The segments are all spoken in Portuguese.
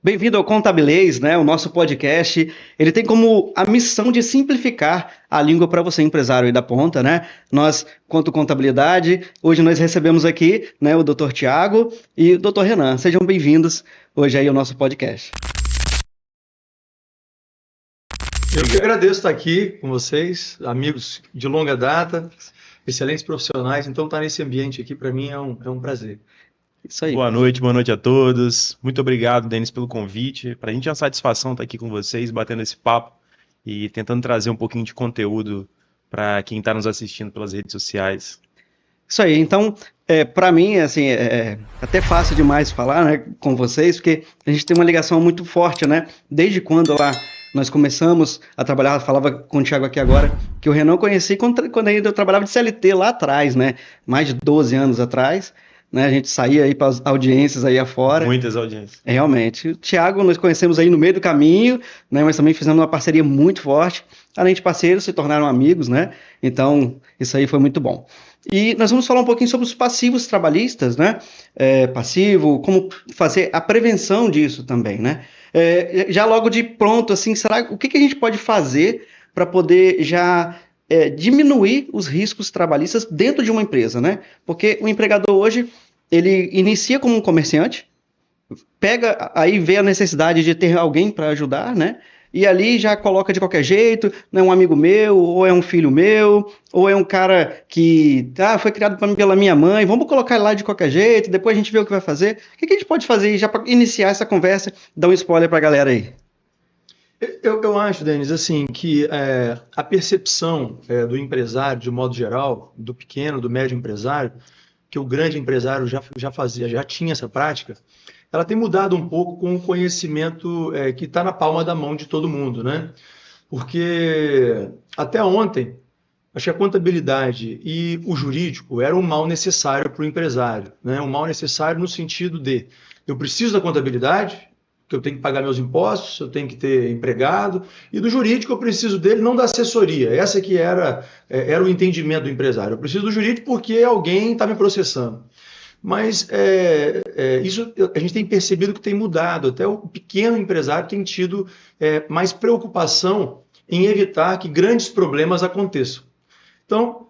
Bem-vindo ao Contabilês, né? O nosso podcast. Ele tem como a missão de simplificar a língua para você, empresário aí da ponta, né? Nós, quanto contabilidade, hoje nós recebemos aqui, né, o Dr. Tiago e o Dr. Renan. Sejam bem-vindos hoje aí ao nosso podcast. Eu que agradeço estar aqui com vocês, amigos de longa data, excelentes profissionais. Então, estar nesse ambiente aqui, para mim, é um prazer. Isso aí. Boa noite a todos. Muito obrigado, Denis, pelo convite. Para a gente é uma satisfação estar aqui com vocês, batendo esse papo e tentando trazer um pouquinho de conteúdo para quem está nos assistindo pelas redes sociais. Isso aí. Então, para mim, assim, é até fácil demais falar, né, com vocês, porque a gente tem uma ligação muito forte, né? Desde quando lá nós começamos a trabalhar, falava com o Thiago aqui agora, que o Renan eu conheci quando ainda eu trabalhava de CLT lá atrás, né? Mais de 12 anos atrás, né? A gente saía aí para as audiências aí afora. Muitas audiências. Realmente. O Thiago nós conhecemos aí no meio do caminho, né? Mas também fizemos uma parceria muito forte. Além de parceiros, se tornaram amigos, né? Então, isso aí foi muito bom. E nós vamos falar um pouquinho sobre os passivos trabalhistas, né? Passivo, como fazer a prevenção disso também, né? Já logo de pronto, assim, o que a gente pode fazer para poder já diminuir os riscos trabalhistas dentro de uma empresa, né? Porque o empregador hoje, ele inicia como um comerciante, pega, aí vê a necessidade de ter alguém para ajudar, né? E ali já coloca de qualquer jeito, não é um amigo meu, ou é um filho meu, ou é um cara que foi criado pela minha mãe, vamos colocar lá de qualquer jeito, depois a gente vê o que vai fazer. O que a gente pode fazer já para iniciar essa conversa, dar um spoiler para a galera aí? Eu acho, Denis, assim, que a percepção do empresário, de modo geral, do pequeno, do médio empresário, que o grande empresário já tinha essa prática, ela tem mudado um pouco com o conhecimento que está na palma da mão de todo mundo, né? Porque até ontem, acho que a contabilidade e o jurídico eram um mal necessário para o empresário, né? Um mal necessário no sentido de eu preciso da contabilidade, que eu tenho que pagar meus impostos, eu tenho que ter empregado, e do jurídico eu preciso dele, não da assessoria. Essa que era o entendimento do empresário. Eu preciso do jurídico porque alguém está me processando. Mas isso a gente tem percebido que tem mudado. Até o pequeno empresário tem tido mais preocupação em evitar que grandes problemas aconteçam. Então,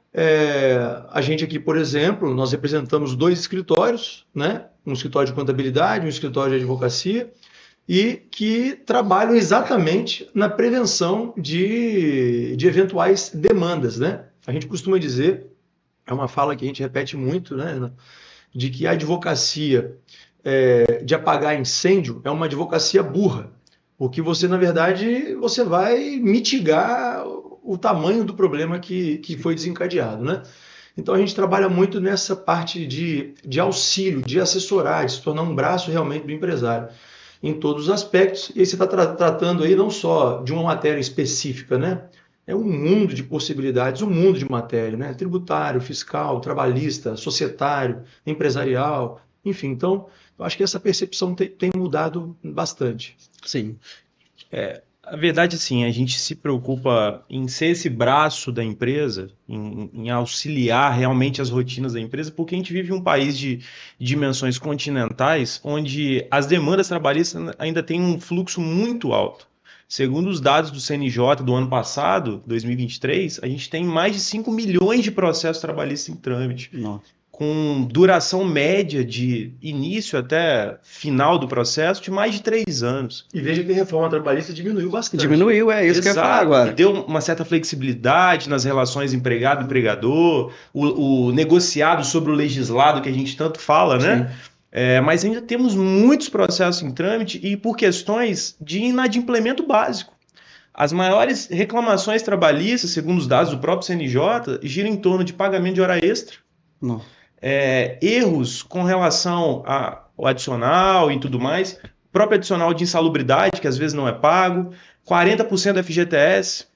a gente aqui, por exemplo, nós representamos 2 escritórios, né? Um escritório de contabilidade, um escritório de advocacia, e que trabalham exatamente na prevenção de eventuais demandas, né? A gente costuma dizer, é uma fala que a gente repete muito, né? De que a advocacia de apagar incêndio é uma advocacia burra, porque você, na verdade, você vai mitigar o tamanho do problema que foi desencadeado, né? Então a gente trabalha muito nessa parte de auxílio, de assessorar, de se tornar um braço realmente do empresário, em todos os aspectos. E aí você está tratando aí não só de uma matéria específica, né? É um mundo de possibilidades, um mundo de matéria, né? Tributário, fiscal, trabalhista, societário, empresarial, enfim. Então, eu acho que essa percepção tem mudado bastante. Sim. A verdade, assim, a gente se preocupa em ser esse braço da empresa, em auxiliar realmente as rotinas da empresa, porque a gente vive em um país de dimensões continentais, onde as demandas trabalhistas ainda têm um fluxo muito alto. Segundo os dados do CNJ do ano passado, 2023, a gente tem mais de 5 milhões de processos trabalhistas em trâmite. Nossa. Com duração média de início até final do processo de mais de 3 anos. E veja que a reforma trabalhista diminuiu bastante. Diminuiu, é isso. Exato. Que eu ia falar agora. Deu uma certa flexibilidade nas relações empregado-empregador, o negociado sobre o legislado que a gente tanto fala, né? Mas ainda temos muitos processos em trâmite e por questões de inadimplemento básico. As maiores reclamações trabalhistas, segundo os dados do próprio CNJ, giram em torno de pagamento de hora extra. Não. Erros com relação ao adicional e tudo mais, próprio adicional de insalubridade, que às vezes não é pago, 40% do FGTS,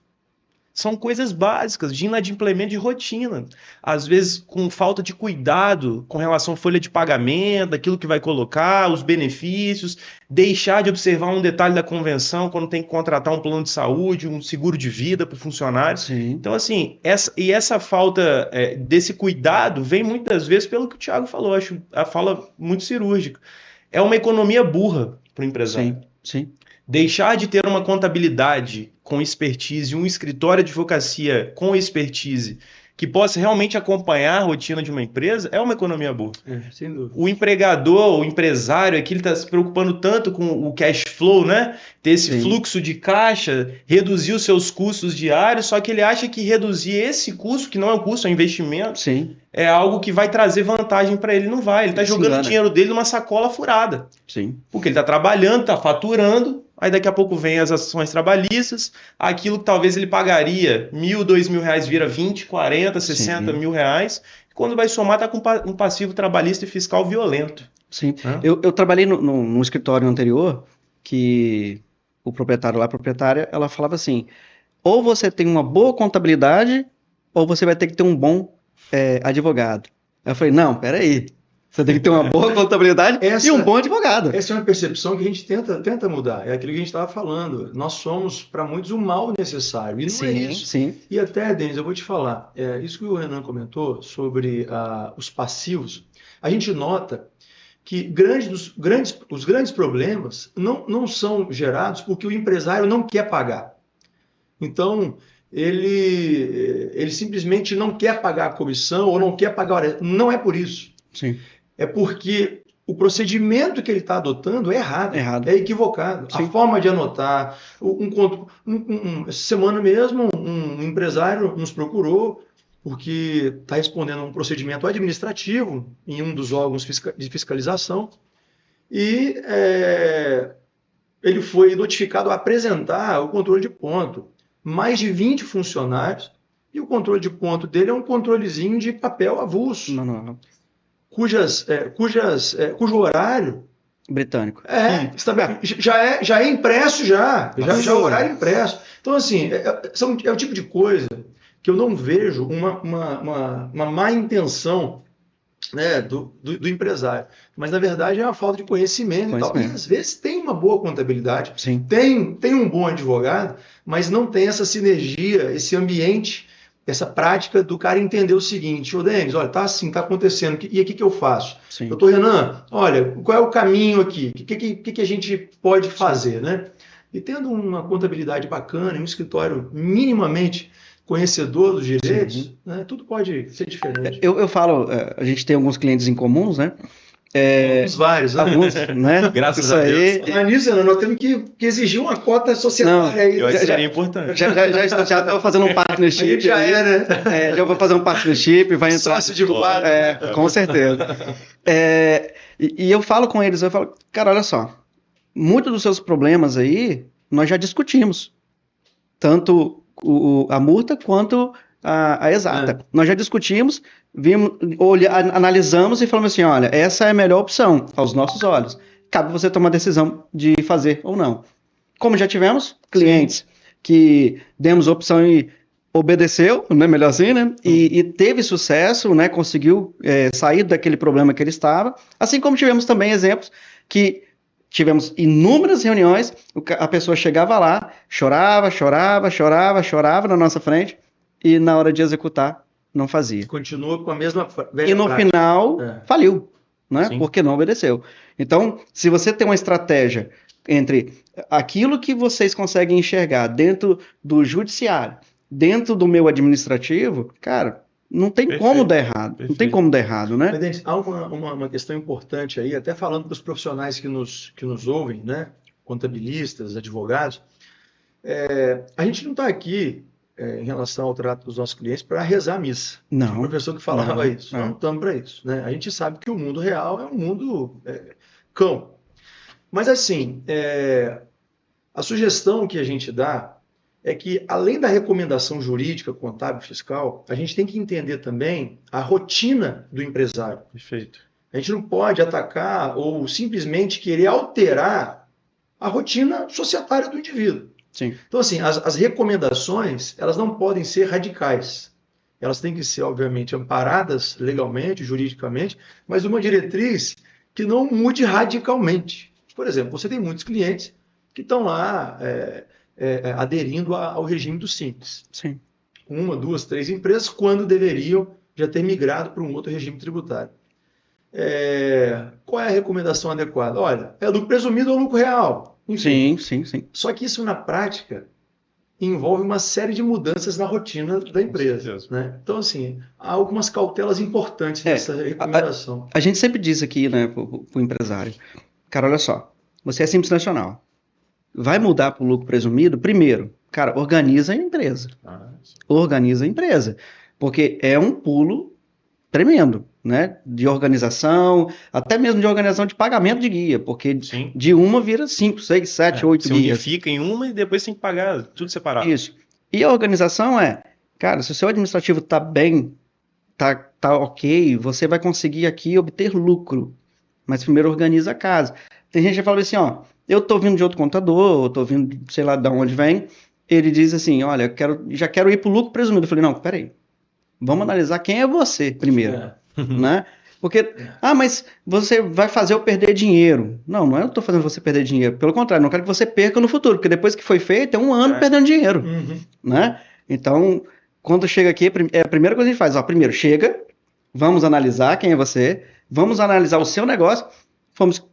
são coisas básicas de inadimplemento de rotina, às vezes com falta de cuidado com relação à folha de pagamento, aquilo que vai colocar, os benefícios, deixar de observar um detalhe da convenção quando tem que contratar um plano de saúde, um seguro de vida para o funcionário. Sim. Então, assim, essa falta desse cuidado vem muitas vezes pelo que o Thiago falou, acho a fala muito cirúrgica. é uma economia burra para o empresário. Sim, sim. Deixar de ter uma contabilidade com expertise, um escritório de advocacia com expertise, que possa realmente acompanhar a rotina de uma empresa, é uma economia burra. Sem dúvida. O empregador, o empresário, aqui ele está se preocupando tanto com o cash flow, né? Ter esse fluxo de caixa, reduzir os seus custos diários, só que ele acha que reduzir esse custo, que não é um custo, é um investimento, é algo que vai trazer vantagem para ele. Não vai, ele está jogando o dinheiro dele numa sacola furada. Porque ele está trabalhando, está faturando, aí daqui a pouco vem as ações trabalhistas, aquilo que talvez ele pagaria R$1.000, R$2.000 vira 20, 40, 60 mil reais. Quando vai somar, está com um passivo trabalhista e fiscal violento. Sim. Eu trabalhei num escritório anterior que o proprietário lá, a proprietária, ela falava assim, ou você tem uma boa contabilidade, ou você vai ter que ter um bom advogado. Eu falei, não, peraí. Você tem que ter uma boa contabilidade e um bom advogado. Essa é uma percepção que a gente tenta mudar. É aquilo que a gente estava falando. Nós somos, para muitos, o mal necessário. E não é isso. Sim. E até, Denis, eu vou te falar. Isso que o Renan comentou sobre os passivos. A gente nota que os grandes problemas não são gerados porque o empresário não quer pagar. Então, ele simplesmente não quer pagar a comissão ou não quer pagar a hora. Não é por isso. Sim. É porque o procedimento que ele está adotando é errado, é equivocado. Sim. A forma de anotar, essa semana mesmo, um empresário nos procurou porque está respondendo a um procedimento administrativo em um dos órgãos de fiscalização e ele foi notificado a apresentar o controle de ponto. Mais de 20 funcionários e o controle de ponto dele é um controlezinho de papel avulso. Não. Cujo horário britânico. Já é impresso já é o horário impresso. Então, assim, é o tipo de coisa que eu não vejo uma má intenção, né, do empresário. Mas, na verdade, é uma falta de conhecimento. E tal. E, às vezes, tem uma boa contabilidade, tem um bom advogado, mas não tem essa sinergia, esse ambiente, essa prática do cara entender o seguinte, ô Denis, olha, tá assim, tá acontecendo, e aqui que eu faço? Doutor Renan, olha, qual é o caminho aqui? O que a gente pode fazer, né? E tendo uma contabilidade bacana, um escritório minimamente conhecedor dos direitos, né, tudo pode ser diferente. Eu falo, a gente tem alguns clientes em comuns, né? Vários, né? Alguns, né? Graças a Deus. Nisso, nós temos que exigir uma cota societária aí. Eu acho que seria importante. Já estou fazendo um partnership. Já vou fazer um partnership, vai entrar. Sócio de quadro. Com certeza. E eu falo com eles, eu falo, cara, olha só, muitos dos seus problemas aí, nós já discutimos. Tanto a multa quanto a exata. Nós já discutimos, analisamos e falamos assim, olha, essa é a melhor opção aos nossos olhos. Cabe você tomar a decisão de fazer ou não. Como já tivemos clientes que demos a opção e obedeceu, né, melhor assim, né, e teve sucesso, né, conseguiu sair daquele problema que ele estava, assim como tivemos também exemplos que tivemos inúmeras reuniões, a pessoa chegava lá, chorava na nossa frente, e na hora de executar, não fazia. Continua com a mesma velha prática. Final, faliu, né? Porque não obedeceu. Então, se você tem uma estratégia entre aquilo que vocês conseguem enxergar dentro do judiciário, dentro do meu administrativo, cara, não tem como dar errado. Não tem como dar errado, né? Mas, há uma questão importante aí, até falando para os profissionais que nos ouvem, né? Contabilistas, advogados. A gente não está aqui em relação ao trato dos nossos clientes para rezar a missa. Não. O professor que falava isso. Não estamos para isso. Né? A gente sabe que o mundo real é um mundo cão. Mas, assim, a sugestão que a gente dá é que, além da recomendação jurídica, contábil, fiscal, a gente tem que entender também a rotina do empresário. Perfeito. A gente não pode atacar ou simplesmente querer alterar a rotina societária do indivíduo. Sim. Então, assim, as recomendações, elas não podem ser radicais. Elas têm que ser, obviamente, amparadas legalmente, juridicamente, mas uma diretriz que não mude radicalmente. Por exemplo, você tem muitos clientes que estão lá aderindo ao regime do Simples. Sim. 1, 2, 3 empresas, quando deveriam já ter migrado para um outro regime tributário. Qual é a recomendação adequada? Olha, é lucro presumido ou lucro real? Enfim. Sim. Só que isso, na prática, envolve uma série de mudanças na rotina da empresa, né? Então, assim, há algumas cautelas importantes nessa recomendação. A gente sempre diz aqui, né, para o empresário, cara, olha só, você é simples nacional, vai mudar para o lucro presumido? Primeiro, cara, organiza a empresa. Organiza a empresa, porque é um pulo tremendo, né? De organização, até mesmo de organização de pagamento de guia, porque de uma vira 5, 6, 7, 8 guias. Você unifica em uma e depois tem que pagar tudo separado. Isso. E a organização cara, se o seu administrativo está bem, tá ok, você vai conseguir aqui obter lucro, mas primeiro organiza a casa. Tem gente que fala assim, ó, eu tô vindo de outro contador, eu tô vindo, sei lá de onde vem, ele diz assim, olha, já quero ir pro lucro presumido. Eu falei, não, peraí, vamos analisar quem é você primeiro, né? Porque, mas você vai fazer eu perder dinheiro. Não é eu tô fazendo você perder dinheiro, pelo contrário, não quero que você perca no futuro, porque depois que foi feito, é um ano perdendo dinheiro, né? Então, quando chega aqui, a primeira coisa que a gente faz, ó, primeiro, chega, vamos analisar quem é você, vamos analisar o seu negócio.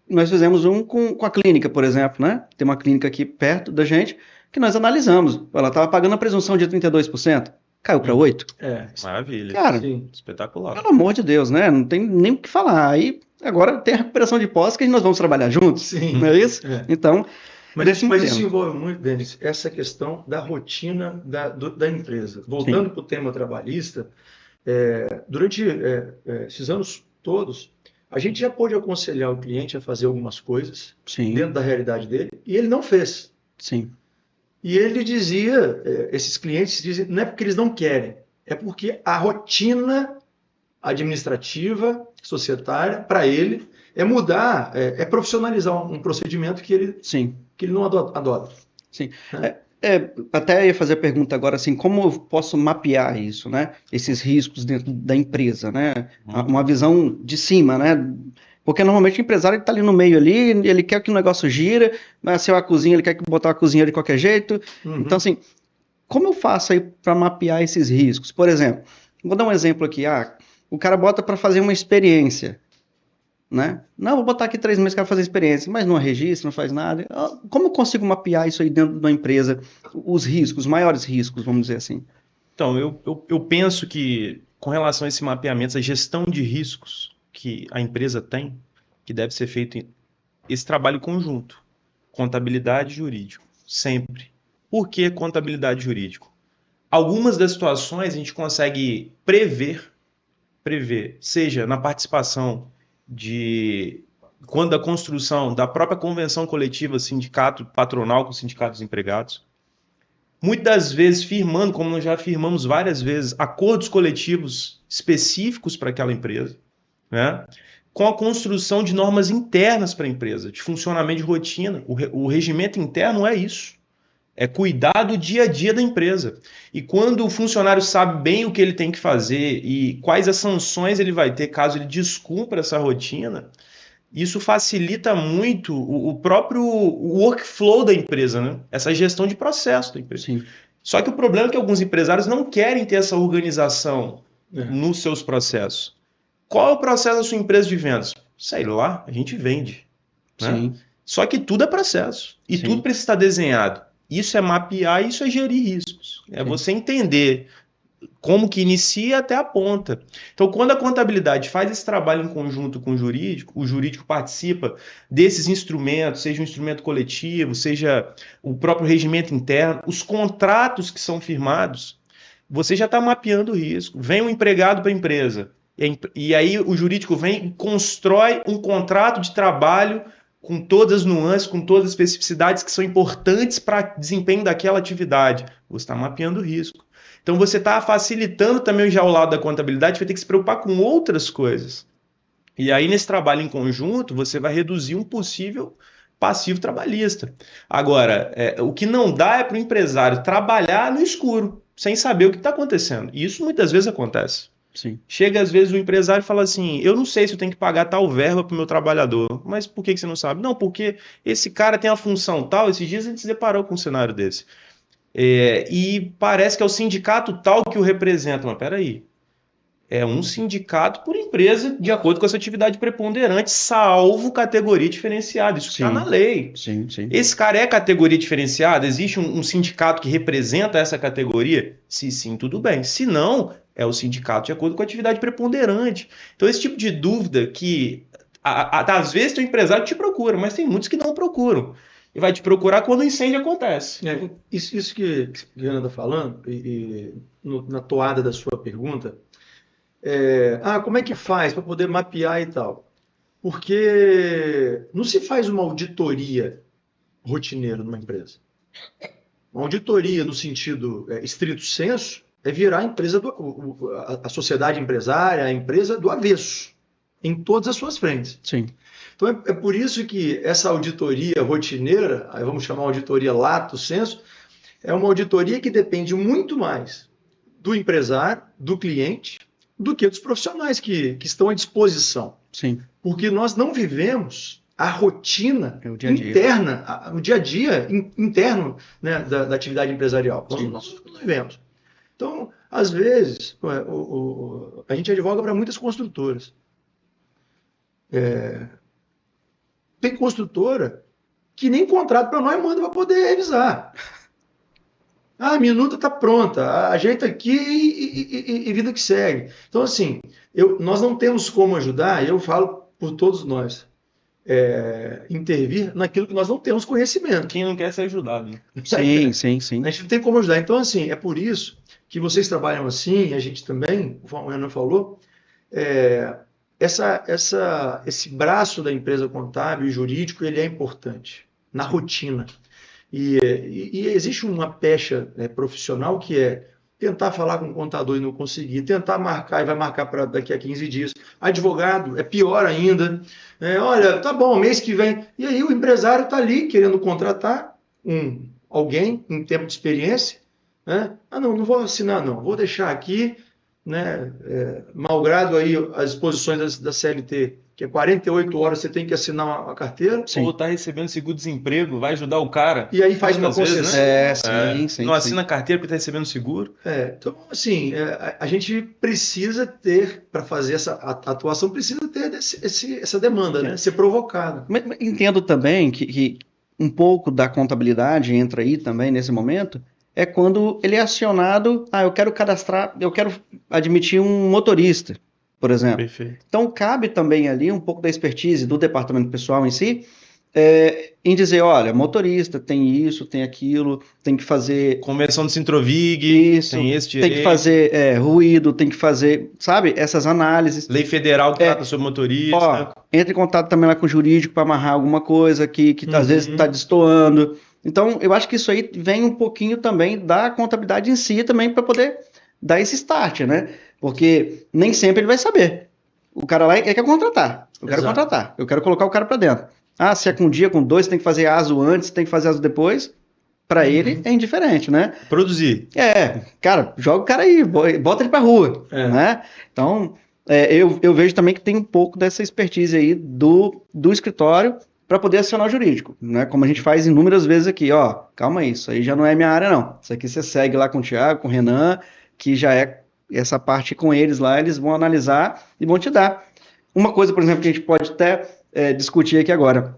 Nós fizemos um com a clínica, por exemplo, né? Tem uma clínica aqui perto da gente que nós analisamos. Ela estava pagando a presunção de 32%, caiu para 8%. Maravilha. Cara, espetacular. Pelo amor de Deus, né? Não tem nem o que falar. Aí, agora tem a recuperação de posses que nós vamos trabalhar juntos. Sim. Não é isso? Então, mas isso envolve muito, Denis, essa questão da rotina da empresa. Voltando para o tema trabalhista, durante esses anos todos, a gente já pôde aconselhar o cliente a fazer algumas coisas dentro da realidade dele, e ele não fez. Sim. E ele dizia, esses clientes dizem, não é porque eles não querem, é porque a rotina administrativa, societária, para ele, é mudar, é profissionalizar um procedimento que ele não adota. Sim. Até ia fazer a pergunta agora, assim, como eu posso mapear isso, né? Esses riscos dentro da empresa, né? Uma visão de cima, né? Porque normalmente o empresário está ali no meio ali, ele quer que o negócio gira, mas se é uma cozinha, ele quer botar a cozinha de qualquer jeito. Então, assim, como eu faço aí para mapear esses riscos? Por exemplo, vou dar um exemplo aqui, o cara bota para fazer uma experiência, né? Não, vou botar aqui 3 meses para fazer experiência, mas não registra, não faz nada. Como eu consigo mapear isso aí dentro da empresa? Os riscos, os maiores riscos, vamos dizer assim. Então, eu penso que, com relação a esse mapeamento, a gestão de riscos que a empresa tem, que deve ser feito esse trabalho conjunto, contabilidade e jurídico, sempre. Por que contabilidade e jurídico? Algumas das situações a gente consegue prever, seja na participação quando a construção da própria convenção coletiva sindicato patronal com sindicatos empregados, muitas das vezes firmando, como nós já firmamos várias vezes, acordos coletivos específicos para aquela empresa, né? Com a construção de normas internas para a empresa, de funcionamento de rotina. O regimento interno é isso. É cuidar do dia a dia da empresa. E quando o funcionário sabe bem o que ele tem que fazer e quais as sanções ele vai ter caso ele descumpra essa rotina, isso facilita muito o próprio workflow da empresa, né? Essa gestão de processo da empresa. Sim. Só que o problema é que alguns empresários não querem ter essa organização nos seus processos. Qual é o processo da sua empresa de vendas? Sei lá, a gente vende. Né? Sim. Só que tudo é processo. E tudo precisa estar desenhado. Isso é mapear, isso é gerir riscos. É você entender como que inicia até a ponta. Então, quando a contabilidade faz esse trabalho em conjunto com o jurídico participa desses instrumentos, seja um instrumento coletivo, seja o próprio regimento interno, os contratos que são firmados, você já está mapeando o risco. Vem um empregado para a empresa, e aí o jurídico vem e constrói um contrato de trabalho com todas as nuances, com todas as especificidades que são importantes para o desempenho daquela atividade. Você está mapeando o risco. Então você está facilitando também já o lado da contabilidade, vai ter que se preocupar com outras coisas. E aí nesse trabalho em conjunto, você vai reduzir um possível passivo trabalhista. Agora, o que não dá é para o empresário trabalhar no escuro, sem saber o que está acontecendo. E isso muitas vezes acontece. Sim. Chega às vezes o empresário e fala assim, eu não sei se eu tenho que pagar tal verba para o meu trabalhador, mas por que você não sabe? Não, porque esse cara tem a função tal, esses dias a gente se deparou com um cenário desse. E parece que é o sindicato tal que o representa, mas peraí, É um sindicato por empresa, de acordo com essa atividade preponderante, salvo categoria diferenciada. Isso está na lei. Sim. Esse cara é categoria diferenciada? Existe um sindicato que representa essa categoria? Se sim, tudo bem. Se não, é o sindicato de acordo com a atividade preponderante. Então, esse tipo de dúvida que, às vezes, o empresário te procura, mas tem muitos que não procuram. E vai te procurar quando o incêndio acontece. Isso que a Ana está falando, na toada da sua pergunta, como é que faz para poder mapear e tal? Porque não se faz uma auditoria rotineira numa empresa. Uma auditoria no sentido estrito senso é virar a empresa, a sociedade empresária, a empresa do avesso, em todas as suas frentes. Sim. Então é por isso que essa auditoria rotineira, aí vamos chamar auditoria lato sensu, é uma auditoria que depende muito mais do empresário, do cliente, do que dos profissionais que estão à disposição. Sim. Porque nós não vivemos a rotina o dia -a -dia. interna, o dia a dia interno, né, da atividade empresarial. Nós não vivemos. Então, às vezes, a gente advoga para muitas construtoras. Tem construtora que nem contrato para nós manda para poder revisar. A minuta está pronta, ajeita aqui e vida que segue. Então, assim, nós não temos como ajudar, eu falo por todos nós, intervir naquilo que nós não temos conhecimento. Quem não quer ser ajudado, né? Sim. A gente não tem como ajudar. Então, assim, é por isso que vocês trabalham assim, a gente também, como a Ana falou, esse braço da empresa contábil e jurídico, ele é importante na rotina. E existe uma pecha profissional que é tentar falar com o contador e não conseguir, tentar marcar e vai marcar para daqui a 15 dias. Advogado é pior ainda. Olha, tá bom, mês que vem. E aí o empresário está ali querendo contratar alguém em tempo de experiência. Né? Não vou assinar não, vou deixar aqui, né, malgrado aí as disposições da CLT, que é 48 horas você tem que assinar uma carteira. Sim. Ou está recebendo seguro-desemprego, vai ajudar o cara. E aí faz uma concessão. Sim. Não assina a carteira porque está recebendo seguro. Então, assim, a gente precisa ter, para fazer essa atuação, precisa ter essa demanda, né? Ser provocada. Mas entendo também que um pouco da contabilidade entra aí também nesse momento, é quando ele é acionado, eu quero admitir um motorista, por exemplo. Perfeito. Então, cabe também ali um pouco da expertise do departamento pessoal em si, em dizer, olha, motorista tem isso, tem aquilo, tem que fazer... Conversão do Sintrovig, isso, tem esse direito. Tem que fazer ruído, tem que fazer, sabe, essas análises. Lei federal que trata sobre motorista. Entra em contato também lá com o jurídico para amarrar alguma coisa que às vezes está destoando. Então, eu acho que isso aí vem um pouquinho também da contabilidade em si também para poder dar esse start, né? Porque nem sempre ele vai saber. O cara lá quer contratar. Eu quero contratar. Eu quero colocar o cara para dentro. Se é com um dia, com dois, tem que fazer ASO antes, tem que fazer ASO depois. Para ele é indiferente, né? Produzir. Cara, joga o cara aí, bota ele para rua, né? Então, eu vejo também que tem um pouco dessa expertise aí do escritório para poder acionar o jurídico, né? Como a gente faz inúmeras vezes aqui, calma aí, isso aí já não é minha área não. Isso aqui você segue lá com o Thiago, com o Renan, que já é essa parte com eles lá, eles vão analisar e vão te dar. Uma coisa, por exemplo, que a gente pode até discutir aqui agora,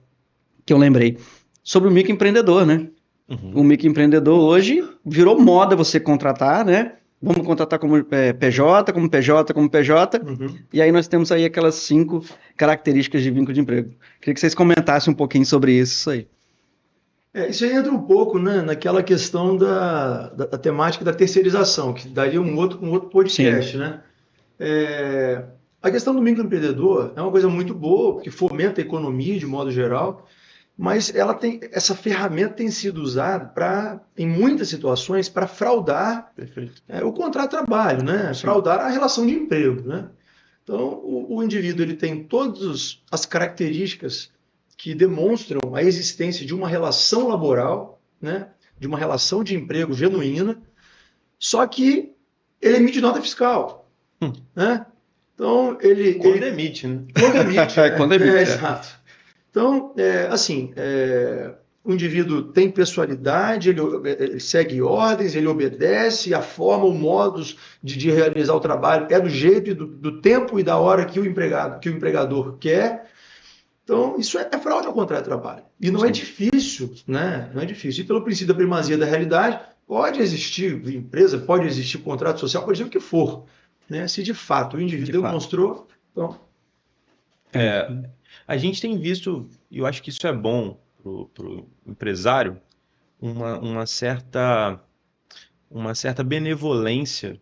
que eu lembrei, sobre o microempreendedor, né? O microempreendedor hoje virou moda você contratar, né? Vamos contratar como PJ, como PJ, como PJ. E aí nós temos aí aquelas 5 características de vínculo de emprego. Queria que vocês comentassem um pouquinho sobre isso aí. Isso aí entra um pouco, né, naquela questão da temática da terceirização, que daria um outro podcast, né? A questão do microempreendedor é uma coisa muito boa, que fomenta a economia de modo geral, mas essa ferramenta tem sido usada em muitas situações para fraudar o contrato de trabalho, né? Fraudar a relação de emprego, né? Então, o indivíduo ele tem todas as características que demonstram a existência de uma relação laboral, né? De uma relação de emprego genuína, só que ele emite nota fiscal, né? Então, Quando emite, né? Quando emite. Quando emite. Exato. Então, o indivíduo tem pessoalidade, ele segue ordens, ele obedece, a forma, o modus de realizar o trabalho é do jeito, do tempo e da hora que o empregador quer. Então, isso é fraude ao contrato de trabalho. E não é difícil, né? Não é difícil. E pelo princípio da primazia da realidade, pode existir empresa, pode existir contrato social, pode existir o que for. Né? Se de fato o indivíduo demonstrou, então... A gente tem visto, e eu acho que isso é bom para o empresário, uma certa benevolência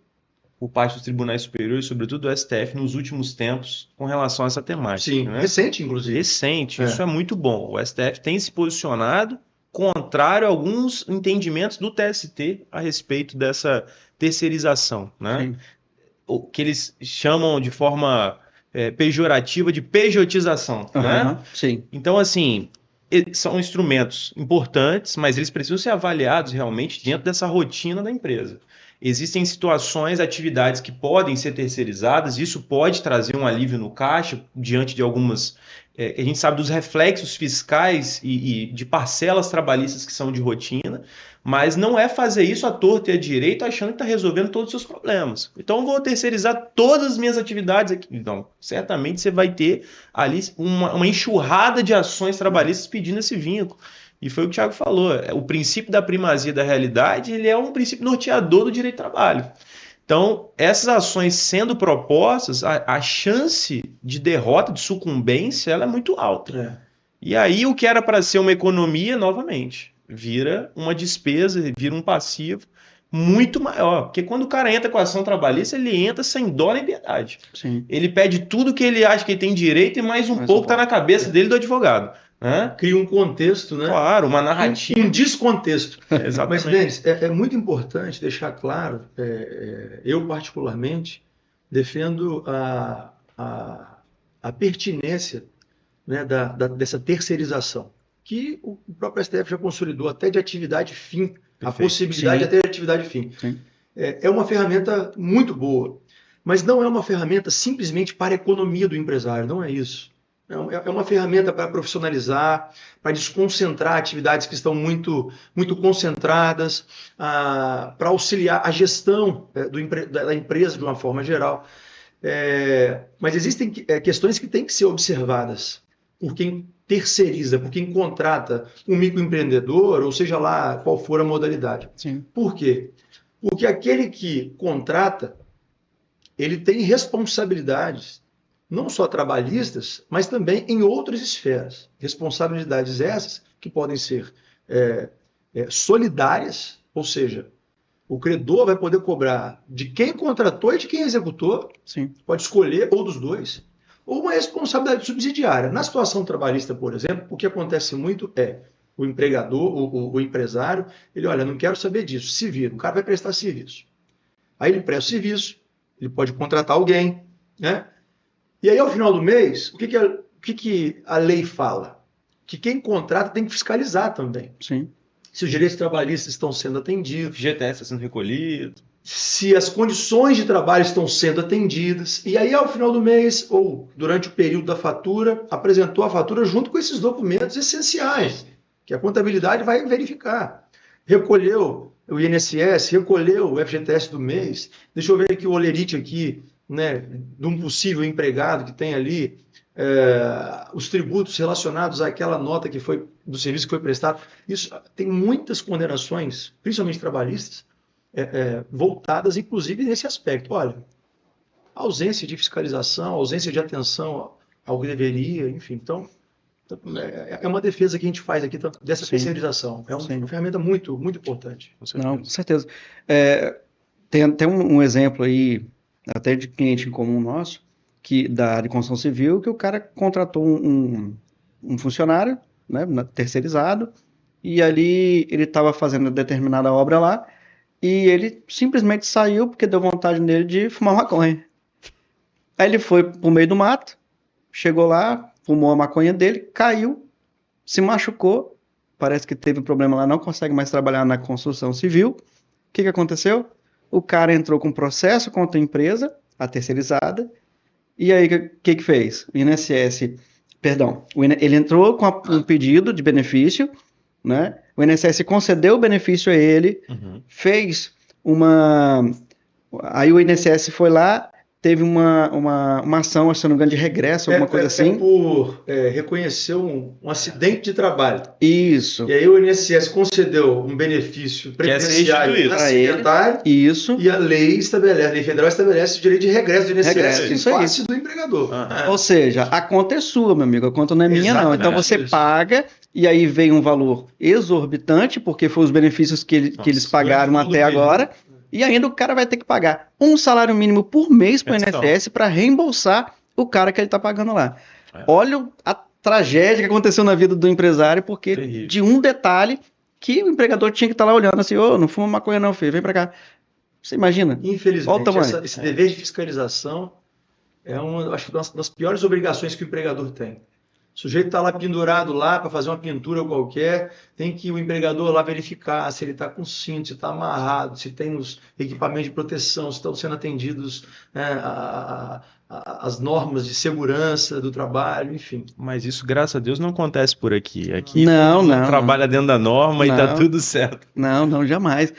por parte dos tribunais superiores, sobretudo do STF, nos últimos tempos, com relação a essa temática. Sim, né? Recente, inclusive. Recente, isso é muito bom. O STF tem se posicionado contrário a alguns entendimentos do TST a respeito dessa terceirização, né? O que eles chamam de forma pejorativa de pejotização. Né? Sim. Então, assim, são instrumentos importantes, mas eles precisam ser avaliados realmente dentro dessa rotina da empresa. Existem situações, atividades que podem ser terceirizadas, isso pode trazer um alívio no caixa diante de algumas... a gente sabe dos reflexos fiscais e de parcelas trabalhistas que são de rotina, mas não é fazer isso à torta e à direita achando que está resolvendo todos os seus problemas. Então, eu vou terceirizar todas as minhas atividades aqui. Então, certamente você vai ter ali uma enxurrada de ações trabalhistas pedindo esse vínculo. E foi o que o Thiago falou, o princípio da primazia da realidade, ele é um princípio norteador do direito do trabalho. Então, essas ações sendo propostas, a chance de derrota, de sucumbência, ela é muito alta. E aí, o que era para ser uma economia, novamente, vira uma despesa, vira um passivo muito maior. Porque quando o cara entra com a ação trabalhista, ele entra sem dó nem piedade. Sim. Ele pede tudo que ele acha que ele tem direito e mais um pouco está na cabeça dele do advogado. Né? Cria um contexto, né? Claro, uma narrativa. Um descontexto. Exatamente. Mas, Denis, é muito importante deixar claro, eu particularmente defendo a pertinência, né, dessa terceirização, que o próprio STF já consolidou até de atividade fim, perfeito. A possibilidade até de atividade fim. É uma ferramenta muito boa, mas não é uma ferramenta simplesmente para a economia do empresário, não é isso. É uma ferramenta para profissionalizar, para desconcentrar atividades que estão muito, muito concentradas, para auxiliar a gestão da empresa de uma forma geral. Mas existem questões que têm que ser observadas por quem terceiriza, por quem contrata um microempreendedor, ou seja lá qual for a modalidade. Sim. Por quê? Porque aquele que contrata, ele tem responsabilidades, não só trabalhistas, mas também em outras esferas. Responsabilidades essas que podem ser solidárias, ou seja, o credor vai poder cobrar de quem contratou e de quem executou, Sim. Pode escolher, ou dos dois, ou uma responsabilidade subsidiária. Na situação trabalhista, por exemplo, o que acontece muito é o empregador, o empresário, ele, olha, não quero saber disso, se vira, o cara vai prestar serviço. Aí ele presta o serviço, ele pode contratar alguém, né? E aí, ao final do mês, o que a lei fala? Que quem contrata tem que fiscalizar também. Sim. Se os direitos trabalhistas estão sendo atendidos. O FGTS está sendo recolhido. Se as condições de trabalho estão sendo atendidas. E aí, ao final do mês, ou durante o período da fatura, apresentou a fatura junto com esses documentos essenciais, que a contabilidade vai verificar. Recolheu o INSS, recolheu o FGTS do mês. Deixa eu ver aqui o olerite aqui, né, de um possível empregado que tem ali os tributos relacionados àquela nota que foi do serviço que foi prestado. Isso tem muitas condenações, principalmente trabalhistas, voltadas inclusive nesse aspecto. Olha, ausência de fiscalização, ausência de atenção ao que deveria, enfim. Então, é uma defesa que a gente faz aqui dessa terceirização. É uma ferramenta muito, muito importante. Não, com certeza. Tem um exemplo aí, até de cliente em comum nosso, da área de construção civil, que o cara contratou um funcionário, né, terceirizado, e ali ele estava fazendo determinada obra lá, e ele simplesmente saiu porque deu vontade nele de fumar maconha. Aí ele foi pro meio do mato, chegou lá, fumou a maconha dele, caiu, se machucou, parece que teve problema lá, não consegue mais trabalhar na construção civil. O que aconteceu? O cara entrou com processo contra a empresa, a terceirizada, e aí o que fez? O INSS, perdão, ele entrou com um pedido de benefício, né? O INSS concedeu o benefício a ele, fez uma... Aí o INSS foi lá, teve uma ação, se não me engano, de regresso, alguma coisa assim. Por reconhecer um acidente de trabalho. Isso. E aí o INSS concedeu um benefício previdenciário acidentário. Isso. E a lei federal estabelece o direito de regresso do INSS em face do empregador. Ou seja, a conta é sua, meu amigo, a conta não é minha, não. Então você paga, e aí vem um valor exorbitante, porque foi os benefícios que eles pagaram até agora. E ainda o cara vai ter que pagar um salário mínimo por mês para o INSS para reembolsar o cara que ele está pagando lá. Olha a tragédia que aconteceu na vida do empresário, porque de um detalhe que o empregador tinha que estar lá olhando assim, não fuma maconha não, filho, vem para cá. Você imagina? Infelizmente, esse dever de fiscalização é acho que uma das piores obrigações que o empregador tem. O sujeito está lá pendurado lá para fazer uma pintura qualquer, tem que o empregador lá verificar se ele está com cinto, se está amarrado, se tem os equipamentos de proteção, se estão sendo atendidos as normas de segurança do trabalho, enfim. Mas isso, graças a Deus, não acontece por aqui. Aqui não trabalha dentro da norma e está tudo certo. Não, jamais.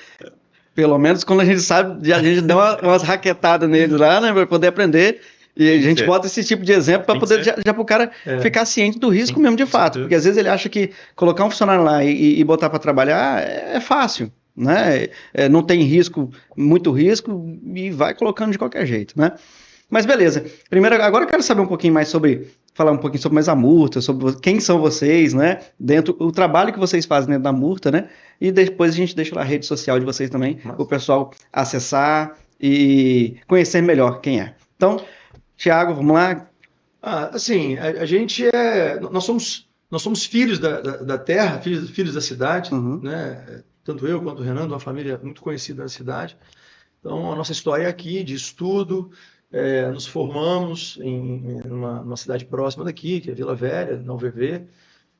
Pelo menos quando a gente sabe, a gente dá umas raquetadas neles lá, né, para poder aprender. E a gente bota esse tipo de exemplo para poder já para o cara ficar ciente do risco mesmo de fato. Porque às vezes ele acha que colocar um funcionário lá e botar para trabalhar é fácil, né? Não tem risco, muito risco, e vai colocando de qualquer jeito, né? Mas beleza. Primeiro, agora eu quero saber um pouquinho mais falar um pouquinho sobre mais a Murta, sobre quem são vocês, né? O trabalho que vocês fazem dentro da Murta, né? E depois a gente deixa lá a rede social de vocês também, para o pessoal acessar e conhecer melhor quem é. Então, Thiago, vamos lá? Assim, a gente nós somos filhos da terra, filhos da cidade, né? Tanto eu quanto o Renan, de uma família muito conhecida na cidade. Então, a nossa história é aqui, de estudo, nos formamos numa cidade próxima daqui, que é Vila Velha, na UVV,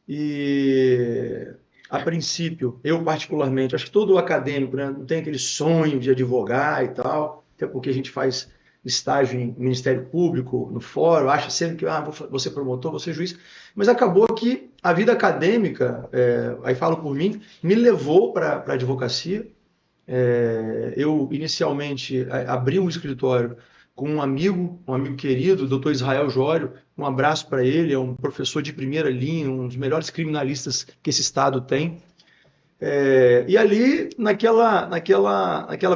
e a princípio, eu particularmente, acho que todo acadêmico, né, não tem aquele sonho de advogar e tal, até porque a gente faz estágio em Ministério Público, no fórum, acha sempre que vou ser promotor, vou ser juiz, mas acabou que a vida acadêmica, aí falo por mim, me levou para a advocacia. Eu inicialmente abri um escritório com um amigo querido, o doutor Israel Jório, um abraço para ele, é um professor de primeira linha, um dos melhores criminalistas que esse estado tem. E ali, naquela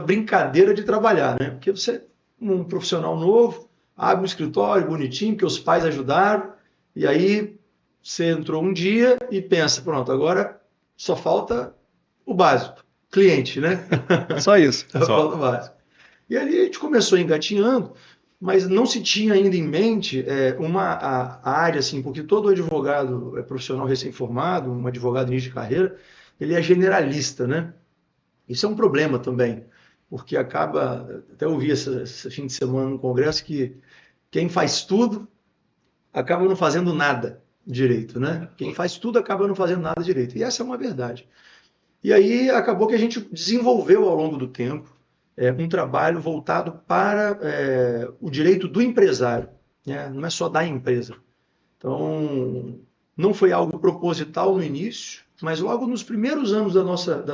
brincadeira de trabalhar, né? Porque você um profissional novo, abre um escritório bonitinho, que os pais ajudaram, e aí você entrou um dia e pensa, pronto, agora só falta o básico, cliente, né? Só isso. Só falta o básico. E ali a gente começou engatinhando, mas não se tinha ainda em mente a área, assim, porque todo advogado profissional recém-formado, um advogado início de carreira, ele é generalista, né? Isso é um problema também. Porque acaba, até ouvi esse fim de semana no congresso, que quem faz tudo acaba não fazendo nada direito, né? Quem faz tudo acaba não fazendo nada direito. E essa é uma verdade. E aí acabou que a gente desenvolveu ao longo do tempo um trabalho voltado para o direito do empresário, né? Não é só da empresa. Então, não foi algo proposital no início, mas logo nos primeiros anos da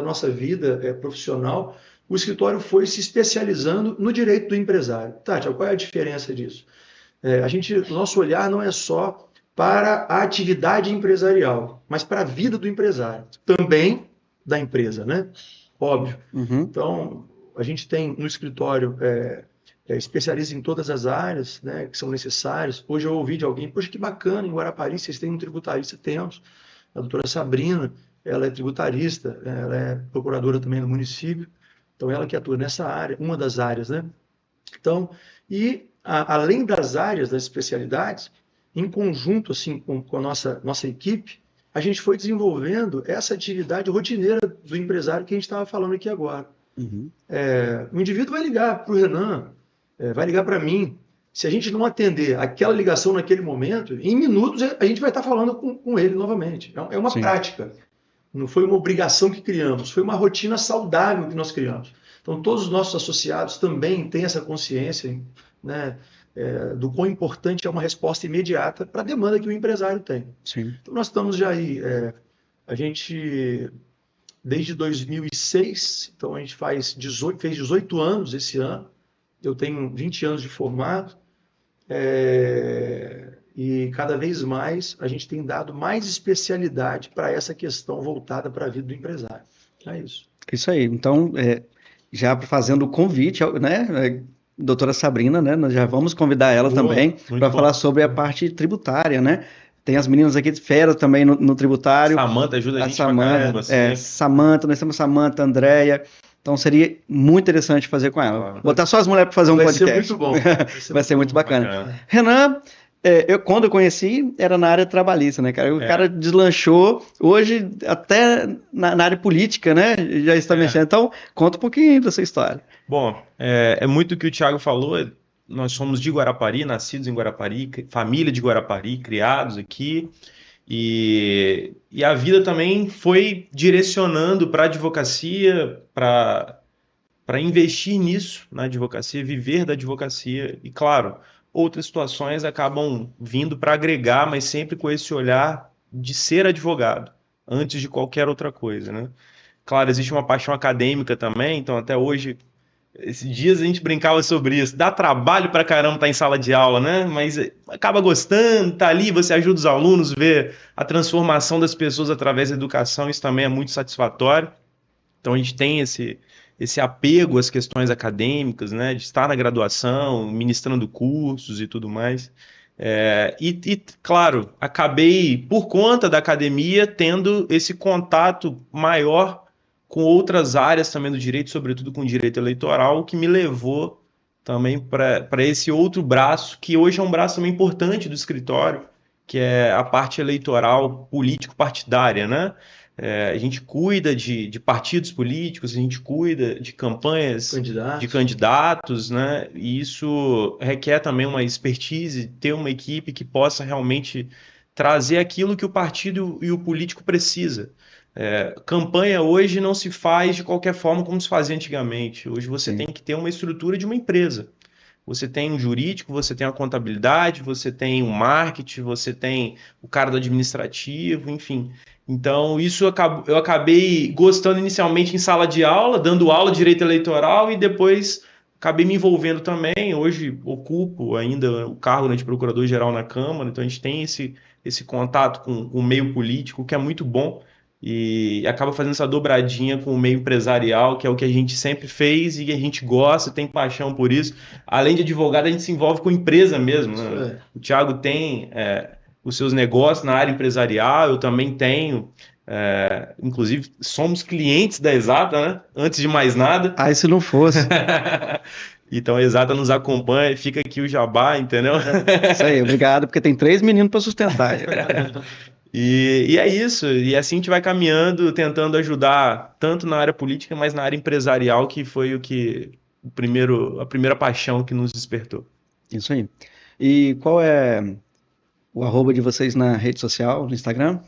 nossa vida profissional, o escritório foi se especializando no direito do empresário. Tati, qual é a diferença disso? O nosso olhar não é só para a atividade empresarial, mas para a vida do empresário, também da empresa, né? Óbvio. Então, a gente tem no escritório especialista em todas as áreas, né, que são necessárias. Hoje eu ouvi de alguém, poxa, que bacana, em Guarapari vocês têm um tributarista. Temos. A doutora Sabrina, ela é tributarista, ela é procuradora também do município. Então, ela que atua nessa área, uma das áreas, né? Então, além das áreas, das especialidades, em conjunto assim, com a nossa equipe, a gente foi desenvolvendo essa atividade rotineira do empresário que a gente estava falando aqui agora. O indivíduo vai ligar para o Renan, vai ligar para mim. Se a gente não atender aquela ligação naquele momento, em minutos a gente vai estar falando com ele novamente. É uma prática. Não foi uma obrigação que criamos, foi uma rotina saudável que nós criamos. Então, todos os nossos associados também têm essa consciência, né, do quão importante é uma resposta imediata para a demanda que o empresário tem. Sim. Então, nós estamos já aí A gente, desde 2006, então a gente fez 18 anos esse ano. Eu tenho 20 anos de formado. E cada vez mais a gente tem dado mais especialidade para essa questão voltada para a vida do empresário. É isso. Isso aí. Então, já fazendo o convite, né, doutora Sabrina, né, nós já vamos convidar ela também para falar sobre a parte tributária, né? Tem as meninas aqui de fera também no tributário. Samanta ajuda a gente Samanta, pra caramba, assim. Samanta, nós temos Samanta, Andréia. Então seria muito interessante fazer com ela. Botar só as mulheres para fazer um podcast. Vai ser muito bom. Vai ser muito bacana. Renan, quando eu conheci, era na área trabalhista, né, cara? O cara deslanchou, hoje até na área política, né? Já está mexendo. Então, conta um pouquinho dessa história. Bom, é muito o que o Thiago falou. Nós somos de Guarapari, nascidos em Guarapari, família de Guarapari, criados aqui. E a vida também foi direcionando para a advocacia, para investir nisso, na advocacia, viver da advocacia. E, claro, outras situações acabam vindo para agregar, mas sempre com esse olhar de ser advogado, antes de qualquer outra coisa, né? Claro, existe uma paixão acadêmica também, então até hoje, esses dias a gente brincava sobre isso. Dá trabalho pra caramba estar em sala de aula, né? Mas acaba gostando, tá ali, você ajuda os alunos, vê a transformação das pessoas através da educação, isso também é muito satisfatório. Então a gente tem esse apego às questões acadêmicas, né? De estar na graduação, ministrando cursos e tudo mais. Claro, acabei, por conta da academia, tendo esse contato maior com outras áreas também do direito, sobretudo com o direito eleitoral, o que me levou também para esse outro braço, que hoje é um braço também importante do escritório, que é a parte eleitoral político-partidária, né? A gente cuida de partidos políticos, a gente cuida de campanhas de candidatos, né? E isso requer também uma expertise, ter uma equipe que possa realmente trazer aquilo que o partido e o político precisa. Campanha hoje não se faz de qualquer forma como se fazia antigamente. Hoje você tem que ter uma estrutura de uma empresa. Você tem um jurídico, você tem a contabilidade, você tem o marketing, você tem o cara do administrativo, enfim. Então, isso eu acabei gostando inicialmente em sala de aula, dando aula de direito eleitoral e depois acabei me envolvendo também. Hoje ocupo ainda o cargo de procurador-geral na Câmara, então a gente tem esse contato com o meio político, que é muito bom. E acaba fazendo essa dobradinha com o meio empresarial, que é o que a gente sempre fez e a gente gosta, tem paixão por isso. Além de advogado, a gente se envolve com empresa mesmo, né? O Thiago tem os seus negócios na área empresarial, eu também tenho. Inclusive, somos clientes da Exata, né? Antes de mais nada. Ah, e se não fosse? Então a Exata nos acompanha, fica aqui o jabá, entendeu? Isso aí, obrigado, porque tem 3 meninos para sustentar. E é isso, e assim a gente vai caminhando, tentando ajudar tanto na área política, mas na área empresarial, que foi a primeira paixão que nos despertou. Isso aí. E qual é o arroba de vocês na rede social, no Instagram?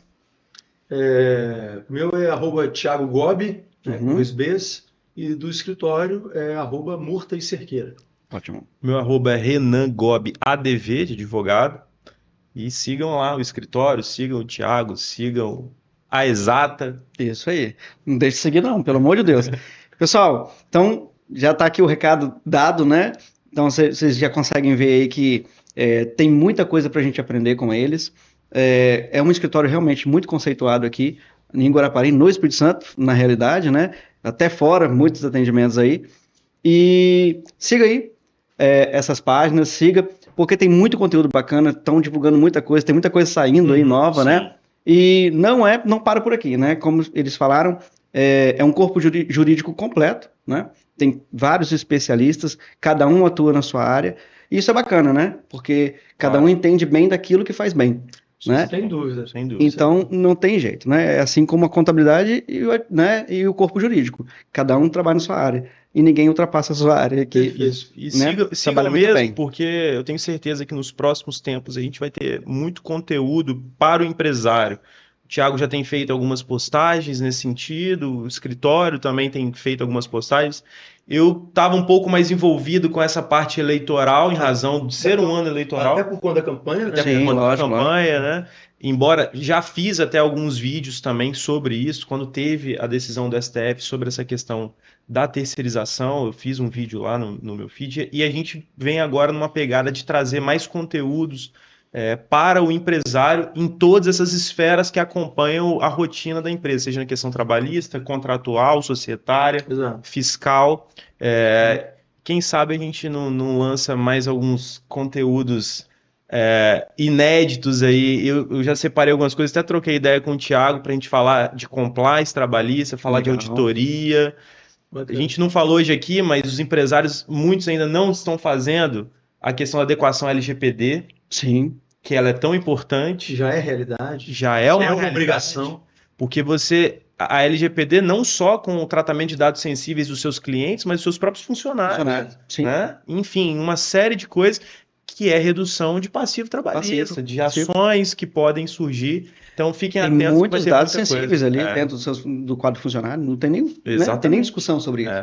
Meu é @Thiago Gobi, com 2 Bs, e do escritório é @Murta e Cerqueira. Ótimo. Meu arroba é Renan Gobi ADV, de advogado. E sigam lá o escritório, sigam o Thiago, sigam a Exata. Isso aí. Não deixe de seguir não, pelo amor de Deus. Pessoal, então já está aqui o recado dado, né? Então vocês já conseguem ver aí que tem muita coisa para a gente aprender com eles. É um escritório realmente muito conceituado aqui em Guarapari, no Espírito Santo, na realidade, né? Até fora, muitos atendimentos aí. E siga aí essas páginas, siga, porque tem muito conteúdo bacana, estão divulgando muita coisa, tem muita coisa saindo aí nova, sim, né? E não para por aqui, né? Como eles falaram, é um corpo jurídico completo, né? Tem vários especialistas, cada um atua na sua área, e isso é bacana, né? Porque cada um entende bem daquilo que faz bem. Né? Sem dúvida. Então, não tem jeito, né? É assim como a contabilidade e o corpo jurídico. Cada um trabalha na sua área. E ninguém ultrapassa a sua área aqui. E siga mesmo, porque eu tenho certeza que nos próximos tempos a gente vai ter muito conteúdo para o empresário. O Thiago já tem feito algumas postagens nesse sentido, o escritório também tem feito algumas postagens. Eu estava um pouco mais envolvido com essa parte eleitoral, em razão de ser um ano eleitoral. Até por conta da campanha, né? Até por conta da campanha, né? Embora já fiz até alguns vídeos também sobre isso, quando teve a decisão do STF sobre essa questão da terceirização, eu fiz um vídeo lá no meu feed, e a gente vem agora numa pegada de trazer mais conteúdos para o empresário em todas essas esferas que acompanham a rotina da empresa, seja na questão trabalhista, contratual, societária, fiscal. Quem sabe a gente não lança mais alguns conteúdos inéditos aí. Eu já separei algumas coisas, até troquei ideia com o Thiago para a gente falar de compliance trabalhista, falar de auditoria. A gente não falou hoje aqui, mas os empresários, muitos ainda não estão fazendo a questão da adequação LGPD. Sim. Que ela é tão importante. Já é realidade. Já é uma obrigação. Porque a LGPD não só com o tratamento de dados sensíveis dos seus clientes, mas dos seus próprios funcionários. Sim. Né? Enfim, uma série de coisas que é redução de passivo trabalhista, de ações que podem surgir. Então fiquem atentos. Tem muitos dados sensíveis ali dentro do quadro funcionário, não tem nem, né? Tem nem discussão sobre isso.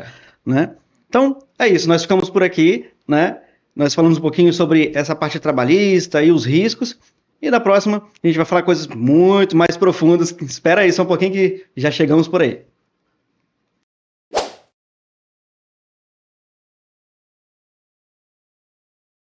Né? Então, é isso, nós ficamos por aqui, né? Nós falamos um pouquinho sobre essa parte trabalhista e os riscos. E na próxima a gente vai falar coisas muito mais profundas. Espera aí só um pouquinho que já chegamos por aí.